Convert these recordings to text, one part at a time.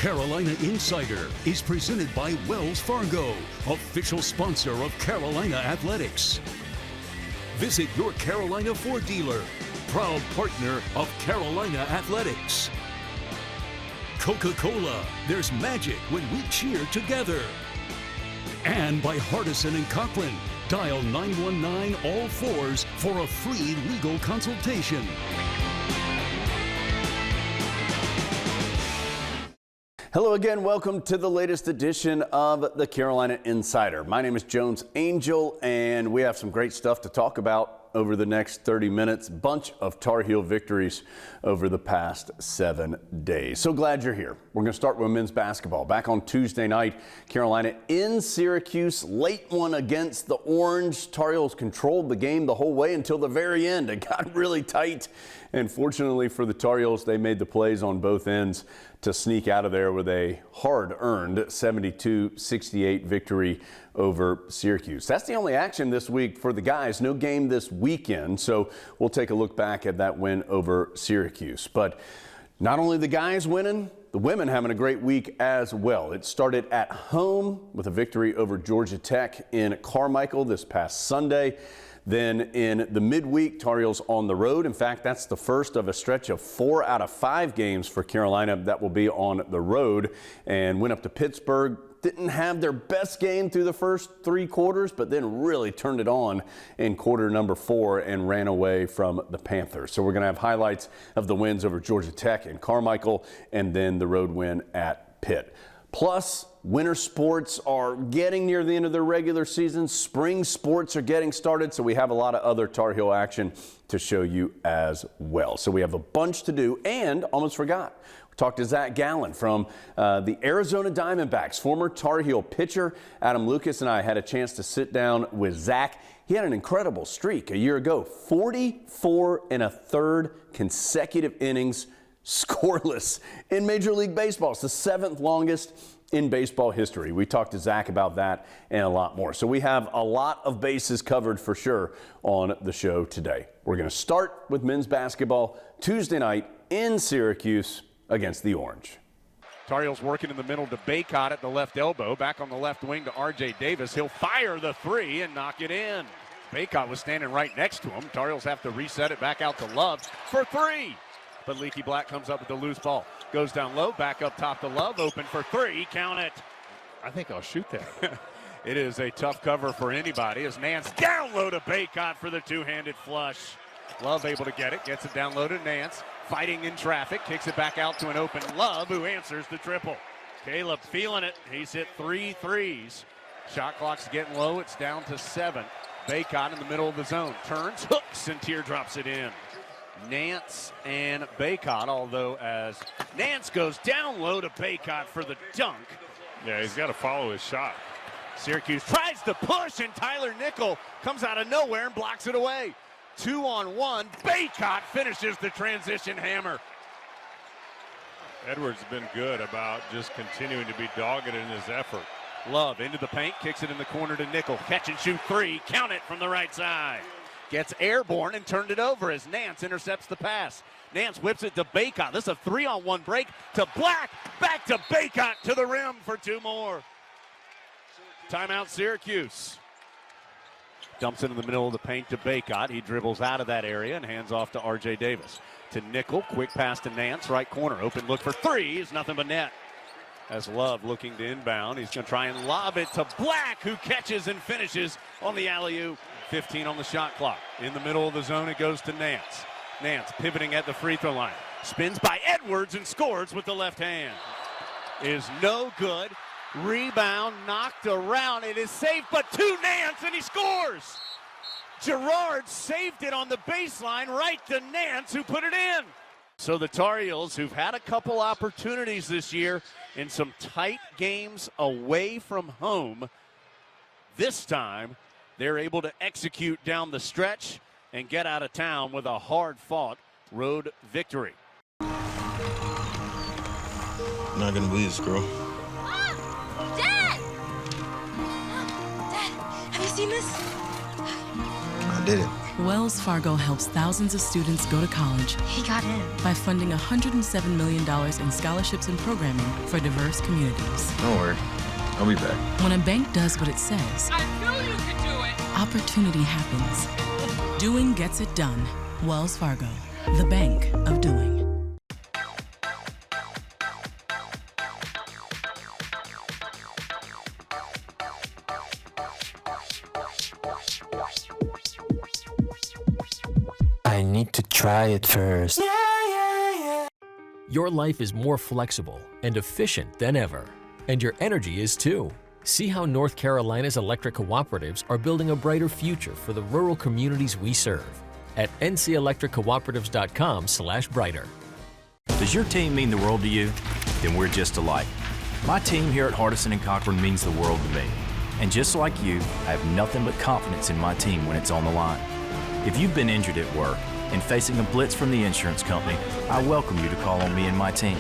Carolina Insider is presented by Wells Fargo, official sponsor of Carolina Athletics. Visit your Carolina Ford dealer, proud partner of Carolina Athletics. Coca-Cola, there's magic when we cheer together. And by Hardison and Cochran, dial 919 all fours for a free legal consultation. Hello again, welcome to the latest edition of the Carolina Insider. My name is Jones Angel, and we have some great stuff to talk about over the next 30 minutes. Bunch of Tar Heel victories over the past 7 days. So glad you're here. We're going to start with men's basketball. Back on Tuesday night, Carolina in Syracuse, late one against the Orange. Tar Heels controlled the game the whole way until the very end. It got really tight, and fortunately for the Tar Heels, they made the plays on both ends to sneak out of there with a hard-earned 72-68 victory over Syracuse. That's the only action this week for the guys. No game this weekend, so we'll take a look back at that win over Syracuse. But not only the guys winning, the women having a great week as well. It started at home with a victory over Georgia Tech in Carmichael this past Sunday. Then in the midweek, Tar Heels on the road. In fact, that's the first of a stretch of 4 out of 5 games for Carolina that will be on the road, and went up to Pittsburgh. Didn't have their best game through the first 3 quarters, but then really turned it on in quarter number 4 and ran away from the Panthers. So we're going to have highlights of the wins over Georgia Tech and Carmichael, and then the road win at Pitt. Plus, winter sports are getting near the end of their regular season. Spring sports are getting started, so we have a lot of other Tar Heel action to show you as well. So we have a bunch to do, and almost forgot. We talked to Zach Gallen from the Arizona Diamondbacks, former Tar Heel pitcher. Adam Lucas and I had a chance to sit down with Zach. He had an incredible streak a year ago, 44 1/3 consecutive innings scoreless in Major League Baseball. It's the 7th longest in baseball history. We talked to Zach about that and a lot more. So we have a lot of bases covered for sure on the show today. We're going to start with men's basketball Tuesday night in Syracuse against the Orange. Tar Heels working in the middle to Baycott at the left elbow. Back on the left wing to RJ Davis. He'll fire the 3 and knock it in. Baycott was standing right next to him. Tar Heels have to reset it back out to Love for 3. But Leaky Black comes up with the loose ball. Goes down low, back up top to Love, open for 3, count it. I think I'll shoot that. It is a tough cover for anybody as Nance down low to Baycott for the two-handed flush. Love able to get it, gets it down low to Nance, fighting in traffic, kicks it back out to an open Love who answers the triple. Caleb feeling it, he's hit 3 threes. Shot clock's getting low, it's down to 7. Baycott in the middle of the zone, turns, hooks, and teardrops it in. Nance and Baycott, although as Nance goes down low to Baycott for the dunk. Yeah, he's got to follow his shot. Syracuse tries to push, and Tyler Nickel comes out of nowhere and blocks it away. 2-on-1, Baycott finishes the transition hammer. Edwards has been good about just continuing to be dogged in his effort. Love into the paint, kicks it in the corner to Nickel. Catch and shoot 3, count it from the right side. Gets airborne and turned it over as Nance intercepts the pass. Nance whips it to Baycott. This is a 3-on-1 break to Black. Back to Baycott to the rim for 2 more. Timeout Syracuse. Dumps it in the middle of the paint to Baycott. He dribbles out of that area and hands off to RJ Davis. To Nickel, quick pass to Nance, right corner. Open look for 3 is nothing but net. As Love looking to inbound, he's going to try and lob it to Black, who catches and finishes on the alley-oop. 15 on the shot clock. In the middle of the zone, it goes to Nance. Nance pivoting at the free throw line. Spins by Edwards and scores with the left hand. Is no good. Rebound knocked around. It is safe, but to Nance, and he scores. Gerard saved it on the baseline right to Nance, who put it in. So the Tar Heels, who've had a couple opportunities this year in some tight games away from home, this time they're able to execute down the stretch and get out of town with a hard-fought road victory. Not gonna believe this, girl. Dad! Dad, have you seen this? I did it. Wells Fargo helps thousands of students go to college He got in. by funding $107 million in scholarships and programming for diverse communities. Don't worry. I'll be back. When a bank does what it says, I knew you could do it! opportunity happens. Doing gets it done. Wells Fargo, the bank of doing. I need to try it first. Your life is more flexible and efficient than ever, and your energy is too. See how North Carolina's electric cooperatives are building a brighter future for the rural communities we serve at ncelectriccooperatives.com/brighter. Does your team mean the world to you? Then we're just alike. My team here at Hardison & Cochran means the world to me. And just like you, I have nothing but confidence in my team when it's on the line. If you've been injured at work and facing a blitz from the insurance company, I welcome you to call on me and my team.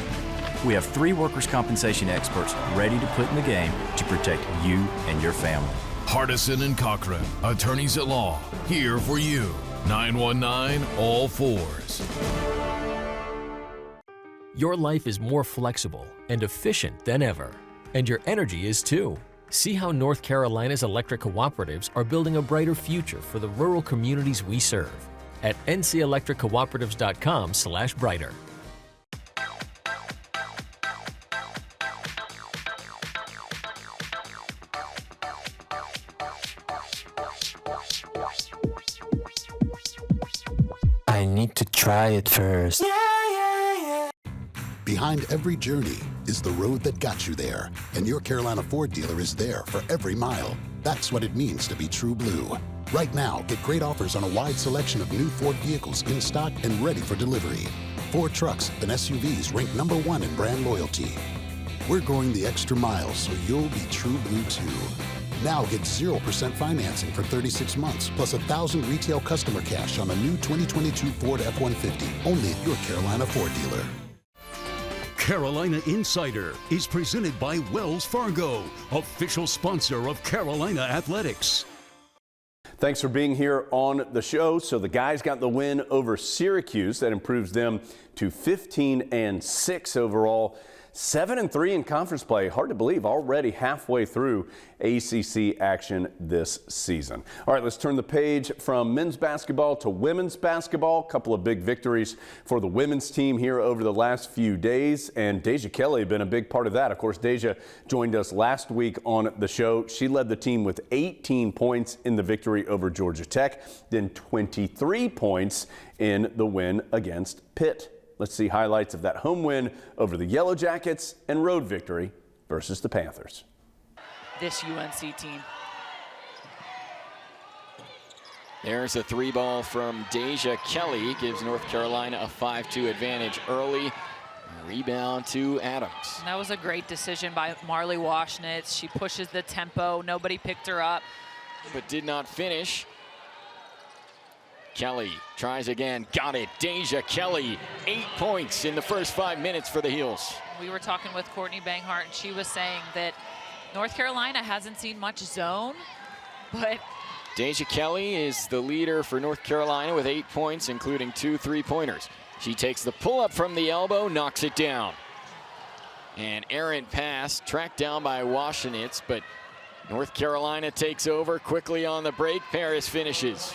We have 3 workers' compensation experts ready to put in the game to protect you and your family. Hardison & Cochran, attorneys at law, here for you. 919-ALL-4s. Your life is more flexible and efficient than ever, and your energy is too. See how North Carolina's electric cooperatives are building a brighter future for the rural communities we serve at ncelectriccooperatives.com/brighter. I need to try it first. Behind every journey is the road that got you there, and your Carolina Ford dealer is there for every mile. That's what it means to be true blue. Right now, get great offers on a wide selection of new Ford vehicles in stock and ready for delivery. Ford trucks and SUVs rank #1 in brand loyalty. We're going the extra mile so you'll be true blue too. Now get 0% financing for 36 months, plus $1,000 retail customer cash on a new 2022 Ford F-150, only at your Carolina Ford dealer. Carolina Insider is presented by Wells Fargo, official sponsor of Carolina Athletics. Thanks for being here on the show. So the guys got the win over Syracuse. That improves them to 15-6 overall. 7-3 in conference play. Hard to believe, already halfway through ACC action this season. All right, let's turn the page from men's basketball to women's basketball. A couple of big victories for the women's team here over the last few days, and Deja Kelly been a big part of that. Of course, Deja joined us last week on the show. She led the team with 18 points in the victory over Georgia Tech, then 23 points in the win against Pitt. Let's see highlights of that home win over the Yellow Jackets and road victory versus the Panthers. This UNC team. There's a 3-ball from Deja Kelly, gives North Carolina a 5-2 advantage early. Rebound to Adams. And that was a great decision by Marley Washnitz. She pushes the tempo. Nobody picked her up. But did not finish. Kelly tries again, got it. Deja Kelly, 8 points in the first 5 minutes for the Heels. We were talking with Courtney Banghart, and she was saying that North Carolina hasn't seen much zone, but Deja Kelly is the leader for North Carolina with 8 points, including 2 3-pointers. She takes the pull-up from the elbow, knocks it down. An errant pass tracked down by Washenitz, but North Carolina takes over quickly on the break. Paris finishes.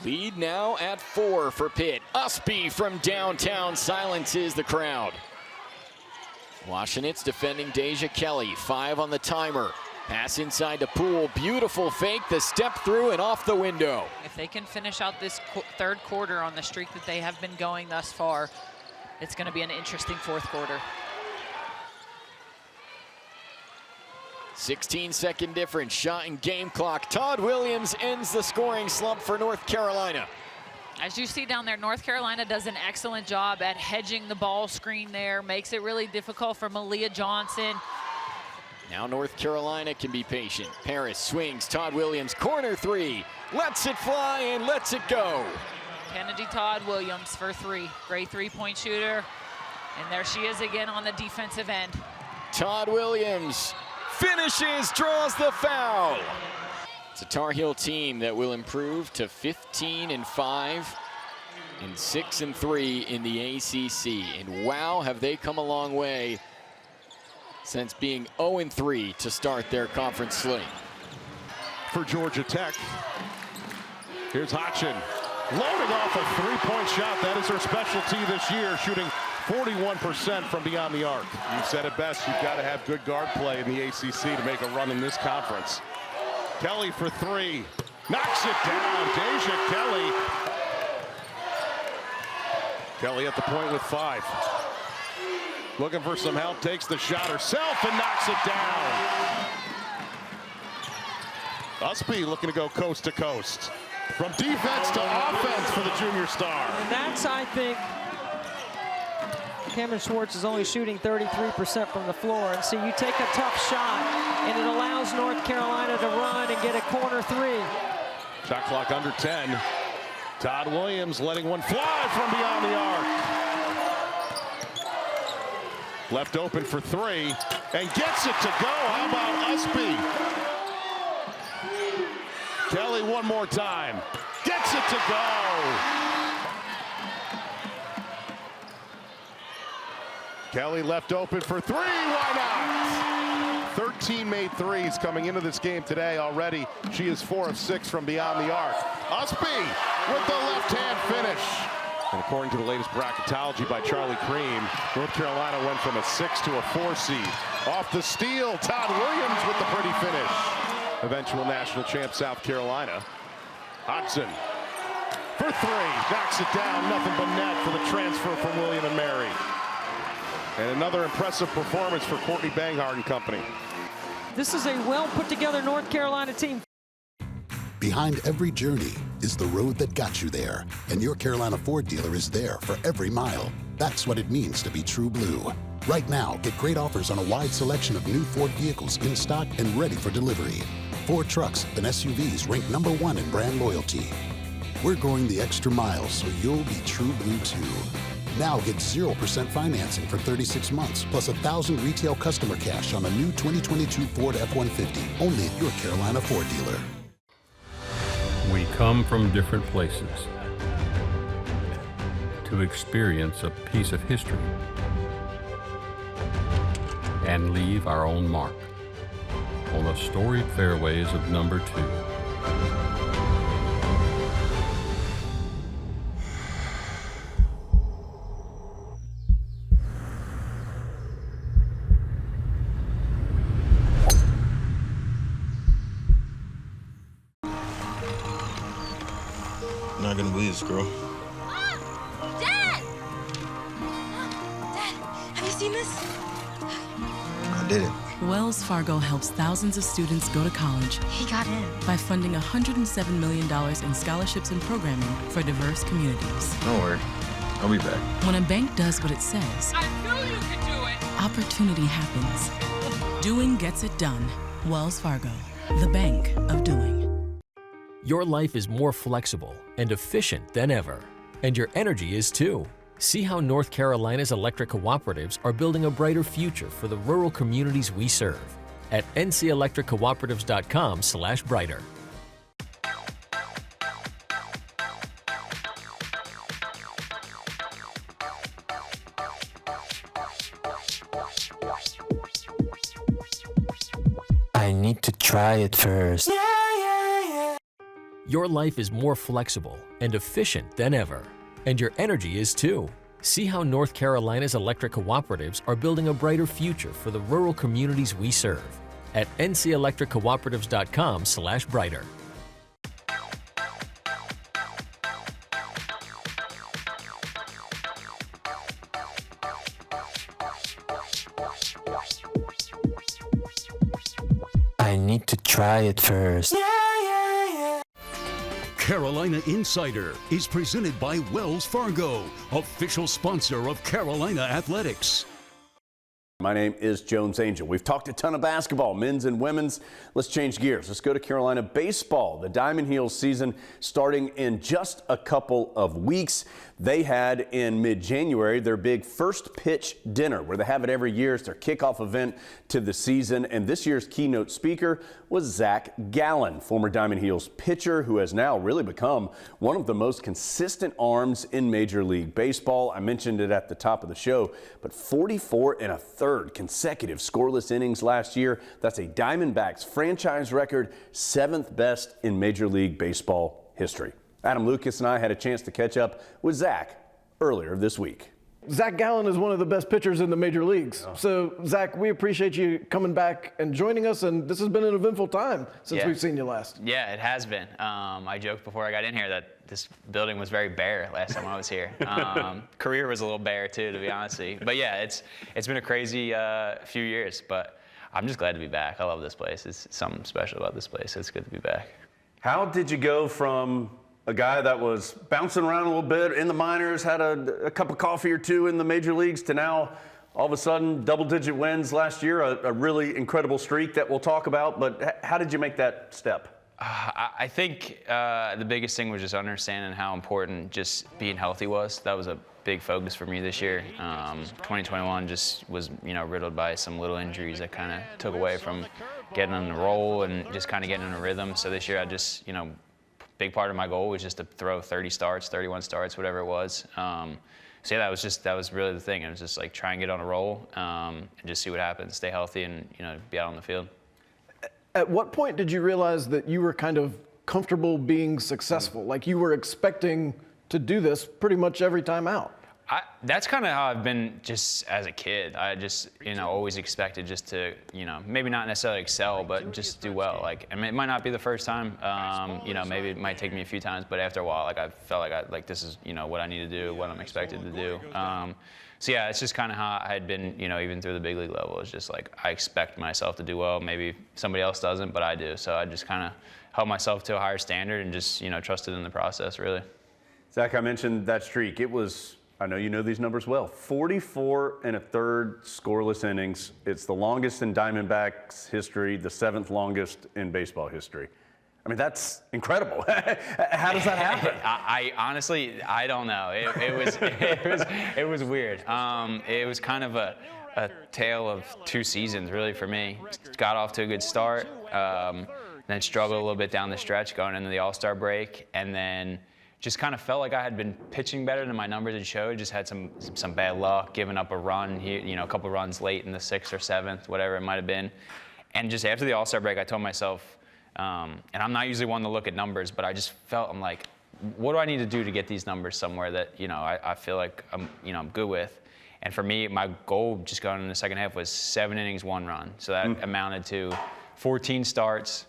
Lead now at 4 for Pitt. Usby from downtown silences the crowd. Washenitz defending Deja Kelly. 5 on the timer. Pass inside to Poole. Beautiful fake. The step through and off the window. if they can finish out this third quarter on the streak that they have been going thus far, it's going to be an interesting fourth quarter. 16-second difference, shot and game clock. Todd Williams ends the scoring slump for North Carolina. As you see down there, North Carolina does an excellent job at hedging the ball screen there, makes it really difficult for Malia Johnson. Now North Carolina can be patient. Paris swings, Todd Williams, corner three, lets it fly and lets it go. Kennedy Todd Williams for three, great three-point shooter. And there she is again on the defensive end. Todd Williams finishes, draws the foul. It's a Tar Heel team that will improve to 15-5 and 6-3 in the ACC. And wow, have they come a long way since being 0-3 to start their conference slate. For Georgia Tech, here's Hodgson loading off a three-point shot. That is her specialty this year, shooting 41% from beyond the arc. You said it best. You've got to have good guard play in the ACC to make a run in this conference. Kelly for three. Knocks it down. Deja Kelly. Kelly at the point with 5. Looking for some help. Takes the shot herself and knocks it down. Usby looking to go coast to coast. From defense to offense for the junior star. And that's, I think, Cameron Schwartz is only shooting 33% from the floor. And so you take a tough shot, and it allows North Carolina to run and get a corner 3. Shot clock under 10. Todd Williams letting one fly from beyond the arc. Left open for 3 and gets it to go. How about Usby? Kelly one more time. Gets it to go. Kelly left open for 3. Why not? 13 made threes coming into this game today already. She is 4 of 6 from beyond the arc. Usby with the left-hand finish. And according to the latest bracketology by Charlie Cream, North Carolina went from a 6 to a 4 seed. Off the steal, Todd Williams with the pretty finish. Eventual national champ South Carolina. Hodgson for 3, knocks it down, nothing but net for the transfer from William and Mary. And another impressive performance for Courtney Banghart and company. This is a well put together North Carolina team. Behind every journey is the road that got you there, and your Carolina Ford dealer is there for every mile. That's what it means to be true blue. Right now, get great offers on a wide selection of new Ford vehicles in stock and ready for delivery. Ford trucks and SUVs ranked #1 in brand loyalty. We're going the extra mile so you'll be true blue too. Now get 0% financing for 36 months, plus $1,000 retail customer cash on a new 2022 Ford F-150, only at your Carolina Ford dealer. We come from different places to experience a piece of history and leave our own mark on the storied fairways of number 2. Not gonna believe this, girl. Dad! Dad, have you seen this? I did it. Wells Fargo helps thousands of students go to college. He got in. By funding $107 million in scholarships and programming for diverse communities. Don't worry. I'll be back. When a bank does what it says, I knew you could do it! opportunity happens. Doing gets it done. Wells Fargo, the bank of doing. Your life is more flexible and efficient than ever, and your energy is too. See how North Carolina's electric cooperatives are building a brighter future for the rural communities we serve at ncelectriccooperatives.com/brighter. I need to try it first. Your life is more flexible and efficient than ever, and your energy is too. See how North Carolina's electric cooperatives are building a brighter future for the rural communities we serve at ncelectriccooperatives.com/brighter. I need to try it first. Carolina Insider is presented by Wells Fargo, official sponsor of Carolina Athletics. My name is Jones Angel. We've talked a ton of basketball, men's and women's. Let's change gears. Let's go to Carolina baseball. The Diamond Heels season starting in just a couple of weeks. They had in mid-January their big first pitch dinner where they have it every year. It's their kickoff event to the season. And this year's keynote speaker was Zach Gallen, former Diamond Heels pitcher who has now really become one of the most consistent arms in Major League Baseball. I mentioned it at the top of the show, but 44 1/3 consecutive scoreless innings last year. That's a Diamondbacks franchise record, 7th best in Major League Baseball history. Adam Lucas and I had a chance to catch up with Zach earlier this week. Zach Gallen is one of the best pitchers in the major leagues. So, Zach, we appreciate you coming back and joining us, and this has been an eventful time since we've seen you last. Yeah, it has been. I joked before I got in here that this building was very bare last time I was here. Career was a little bare, too, to be honest with you. But, yeah, it's been a crazy few years, but I'm just glad to be back. I love this place. It's something special about this place. It's good to be back. How did you go from a guy that was bouncing around a little bit in the minors, had a cup of coffee or two in the major leagues, to now all of a sudden double-digit wins last year, a really incredible streak that we'll talk about? But how did you make that step? I think the biggest thing was just understanding how important just being healthy was. That was a big focus for me this year. 2021 just was, riddled by some little injuries that kind of took away from getting on the roll and just kind of getting in a rhythm. So this year I just, big part of my goal was just to throw 30 starts, 31 starts, whatever it was. So yeah, that was really the thing. It was just like try and get on a roll and just see what happens, stay healthy, and be out on the field. At what point did you realize that you were kind of comfortable being successful? Like you were expecting to do this pretty much every time out? That's kind of how I've been just as a kid. I just, always expected just to, maybe not necessarily excel, but just do well. Like, it might not be the first time, maybe it might take me a few times, but after a while, like, I felt like this is, what I need to do, what I'm expected to do. So yeah, it's just kind of how I had been, even through the big league level. It's just like, I expect myself to do well. Maybe somebody else doesn't, but I do. So I just kind of held myself to a higher standard and just, trusted in the process, really. Zach, I mentioned that streak. It was, I know you know these numbers well, 44 1/3 scoreless innings. It's the longest in Diamondbacks history, the 7th longest in baseball history. I mean, that's incredible. How does that happen? I honestly, I don't know. It was weird. It was kind of a tale of 2 seasons, really, for me. Got off to a good start, then struggled a little bit down the stretch going into the All-Star break, and then just kind of felt like I had been pitching better than my numbers had showed. Just had some bad luck, giving up a run here, a couple runs late in the 6th or 7th, whatever it might have been. And just after the All-Star break, I told myself, and I'm not usually one to look at numbers, but I just felt, I'm like, what do I need to do to get these numbers somewhere that, I feel like I'm good with? And for me, my goal just going in the second half was 7 innings, 1 run. So that amounted to 14 starts,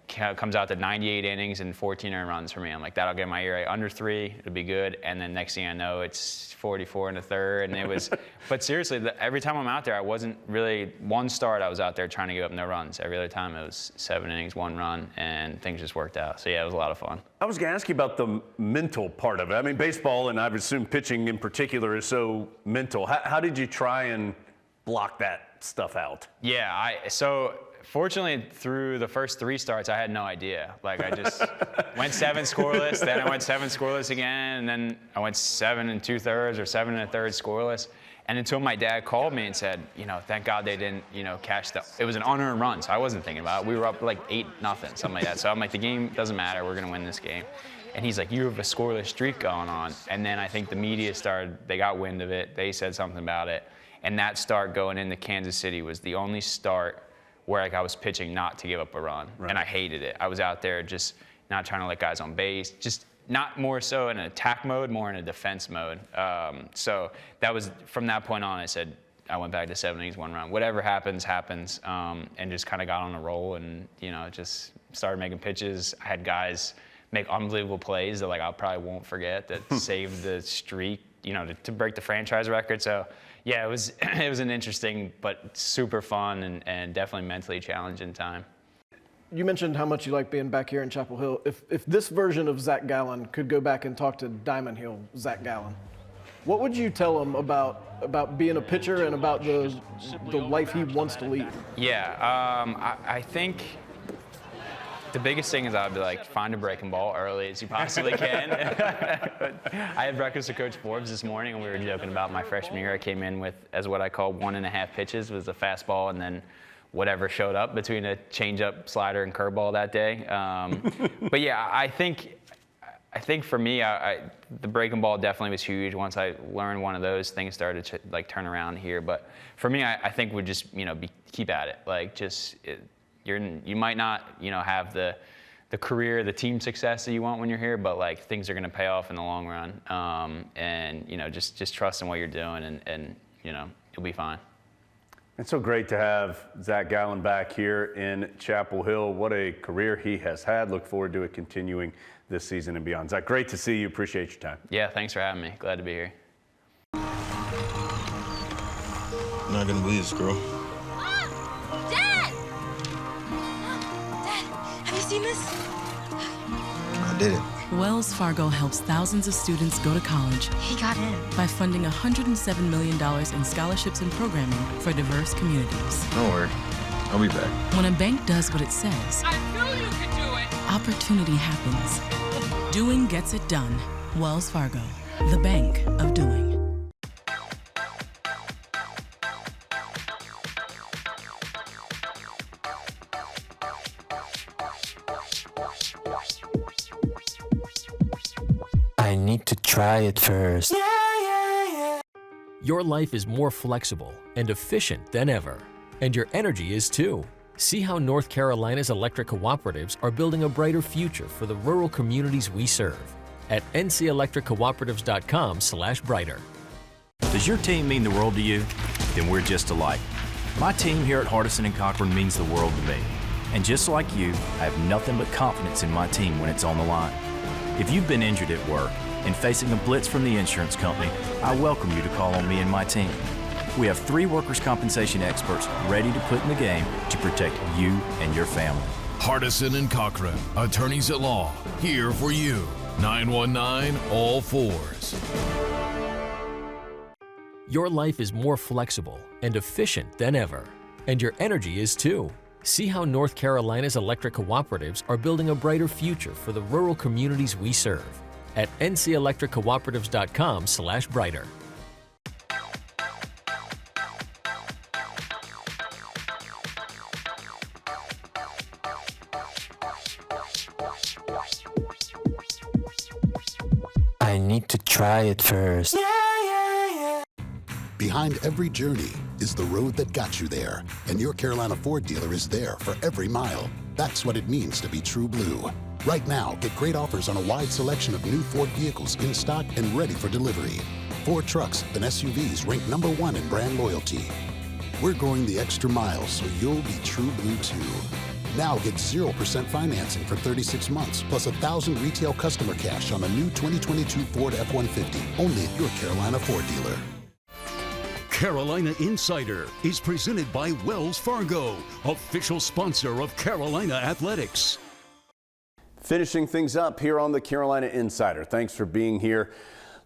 comes out to 98 innings and 14 earned runs for me. I'm like, that'll get my ERA under 3. It'll be good. And then next thing I know, it's 44 1/3. And it was, but seriously, every time I'm out there, I wasn't really, one start I was out there trying to give up no runs. Every other time it was 7 innings, 1 run, and things just worked out. So yeah, it was a lot of fun. I was going to ask you about the mental part of it. I mean, baseball, and I've assumed pitching in particular, is so mental. How did you try and block that stuff out? Yeah, so fortunately, through the first 3 starts, I had no idea. Like, I just went 7 scoreless, then I went 7 scoreless again, and then I went 7 2/3 or 7 1/3 scoreless. And until my dad called me and said, thank God they didn't, cash it was an unearned run, so I wasn't thinking about it. We were up like 8-0, something like that. So I'm like, the game doesn't matter, we're gonna win this game. And he's like, you have a scoreless streak going on. And then I think the media they got wind of it, they said something about it. And that start going into Kansas City was the only start where I was pitching not to give up a run. Right. And I hated it. I was out there just not trying to let guys on base, just not more so in an attack mode, more in a defense mode. So that was, from that point on, I went back to 7 innings, 1 run. Whatever happens, happens, and just kind of got on a roll and, just started making pitches. I had guys make unbelievable plays that I probably won't forget that saved the streak, to break the franchise record. So yeah, it was an interesting but super fun and definitely mentally challenging time. You mentioned how much you like being back here in Chapel Hill. If this version of Zach Gallen could go back and talk to Diamond Hill Zach Gallen, what would you tell him about being a pitcher and about the life he wants to lead? Yeah, I think the biggest thing is I'd be like, find a breaking ball early as you possibly can. I had breakfast with Coach Forbes this morning, and we were joking about my freshman year. I came in with, as what I call 1.5 pitches, was a fastball, and then whatever showed up between a changeup, slider, and curveball that day. But yeah, I think for me, the breaking ball definitely was huge. Once I learned one of those, things started to like turn around here. But for me, I think we just keep at it. Like you might not have the career, the team success that you want when you're here, but like things are going to pay off in the long run. And just trust in what you're doing, and you'll be fine. It's so great to have Zach Gallen back here in Chapel Hill. What a career he has had. Look forward to it continuing this season and beyond. Zach, great to see you. Appreciate your time. Yeah, thanks for having me. Glad to be here. I'm not gonna believe this, girl. Mom! Dad! Mom! Dad, have you seen this? I did it. Wells Fargo helps thousands of students go to college. He got in. By funding $107 million in scholarships and programming for diverse communities. Don't worry. I'll be back. When a bank does what it says, I knew you could do it! opportunity happens. Doing gets it done. Wells Fargo, the bank of doing. I need to try it first. Your life is more flexible and efficient than ever, and your energy is too. See how North Carolina's electric cooperatives are building a brighter future for the rural communities we serve at ncelectriccooperatives.com/brighter. Does your team mean the world to you? Then we're just alike. My team here at Hardison and Cochran means the world to me. And just like you, I have nothing but confidence in my team when it's on the line. If you've been injured at work and facing a blitz from the insurance company, I welcome you to call on me and my team. We have 3 workers' compensation experts ready to put in the game to protect you and your family. Hardison and Cochran, attorneys at law, here for you. 919 all fours. Your life is more flexible and efficient than ever, and your energy is too. See how North Carolina's electric cooperatives are building a brighter future for the rural communities we serve at ncelectriccooperatives.com/brighter. I need to try it first. Behind every journey is the road that got you there, and your Carolina Ford dealer is there for every mile. That's what it means to be true blue. Right now, get great offers on a wide selection of new Ford vehicles in stock and ready for delivery. Ford trucks and SUVs ranked #1 in brand loyalty. We're going the extra mile so you'll be true blue too. Now get 0% financing for 36 months, plus $1,000 retail customer cash on a new 2022 Ford F-150, only at your Carolina Ford dealer. Carolina Insider is presented by Wells Fargo, official sponsor of Carolina Athletics. Finishing things up here on the Carolina Insider. Thanks for being here.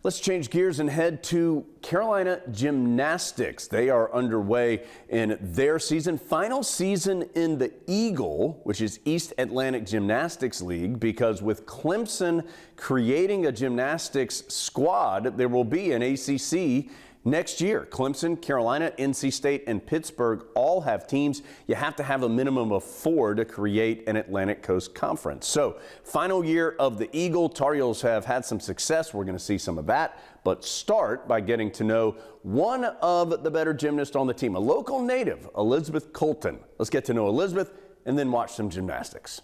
Let's change gears and head to Carolina Gymnastics. They are underway in their final season in the Eagle, which is East Atlantic Gymnastics League, because with Clemson creating a gymnastics squad, there will be an ACC next year. Clemson, Carolina, NC State, and Pittsburgh all have teams. You have to have a minimum of 4 to create an Atlantic Coast Conference. So, final year of the Eagle. Tar Heels have had some success. We're going to see some of that. But start by getting to know one of the better gymnasts on the team, a local native, Elizabeth Colton. Let's get to know Elizabeth and then watch some gymnastics.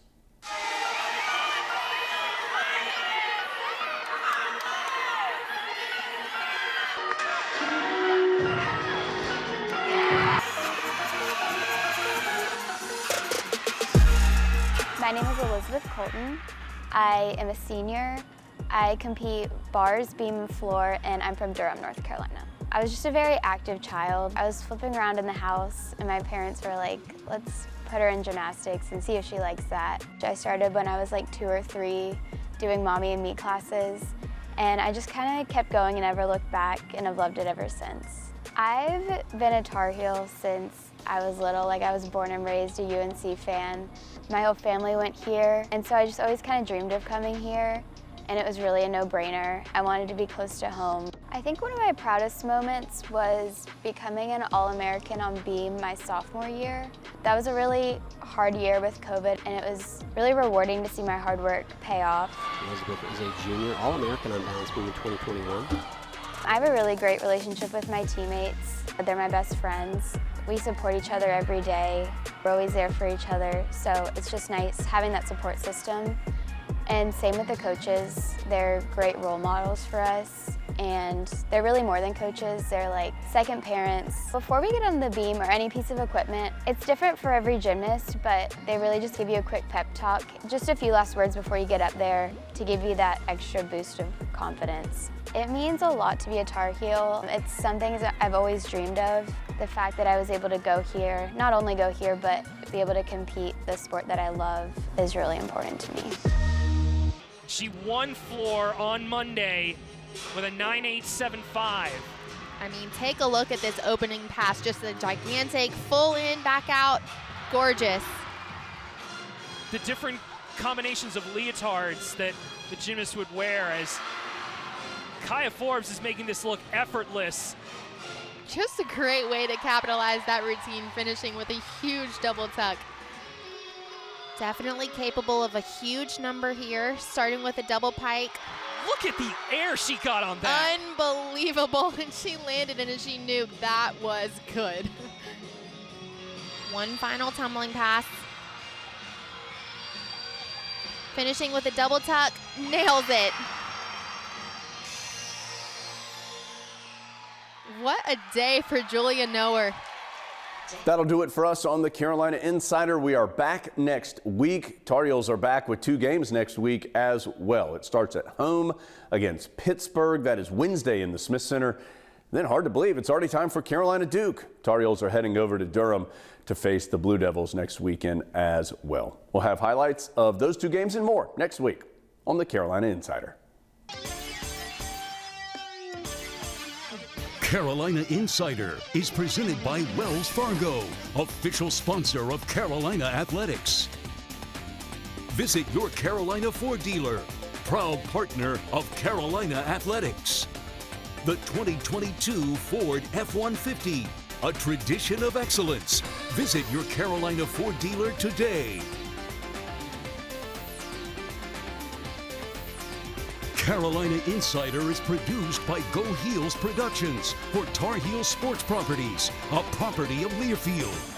My name is Elizabeth Colton. I am a senior. I compete bars, beam, and floor, and I'm from Durham, North Carolina. I was just a very active child. I was flipping around in the house, and my parents were like, let's put her in gymnastics and see if she likes that. I started when I was like 2 or 3, doing mommy and me classes, and I just kind of kept going and never looked back, and I've loved it ever since. I've been a Tar Heel since I was little. Like, I was born and raised a UNC fan. My whole family went here, and so I just always kind of dreamed of coming here, and it was really a no-brainer. I wanted to be close to home. I think one of my proudest moments was becoming an All-American on beam my sophomore year. That was a really hard year with COVID, and it was really rewarding to see my hard work pay off. Elizabeth is a junior All-American on balance beam in 2021. I have a really great relationship with my teammates. They're my best friends. We support each other every day. We're always there for each other, so it's just nice having that support system. And same with the coaches. They're great role models for us, and they're really more than coaches. They're like second parents. Before we get on the beam or any piece of equipment, it's different for every gymnast, but they really just give you a quick pep talk, just a few last words before you get up there to give you that extra boost of confidence. It means a lot to be a Tar Heel. It's something that I've always dreamed of. The fact that I was able to go here, not only go here, but be able to compete the sport that I love is really important to me. She won floor on Monday with a 9.875. I mean, take a look at this opening pass, just a gigantic full in, back out, gorgeous. The different combinations of leotards that the gymnast would wear, as Kaya Forbes is making this look effortless. Just a great way to capitalize that routine, finishing with a huge double tuck. Definitely capable of a huge number here, starting with a double pike. Look at the air she got on that. Unbelievable, and she landed it and she knew that was good. One final tumbling pass. Finishing with a double tuck, nails it. What a day for Julia Noer. That'll do it for us on the Carolina Insider. We are back next week. Tar Heels are back with 2 games next week as well. It starts at home against Pittsburgh. That is Wednesday in the Smith Center. Then, hard to believe, it's already time for Carolina Duke. Tar Heels are heading over to Durham to face the Blue Devils next weekend as well. We'll have highlights of those 2 games and more next week on the Carolina Insider. Carolina Insider is presented by Wells Fargo, official sponsor of Carolina Athletics. Visit your Carolina Ford dealer, proud partner of Carolina Athletics. The 2022 Ford F-150, a tradition of excellence. Visit your Carolina Ford dealer today. Carolina Insider is produced by Go Heels Productions for Tar Heel Sports Properties, a property of Learfield.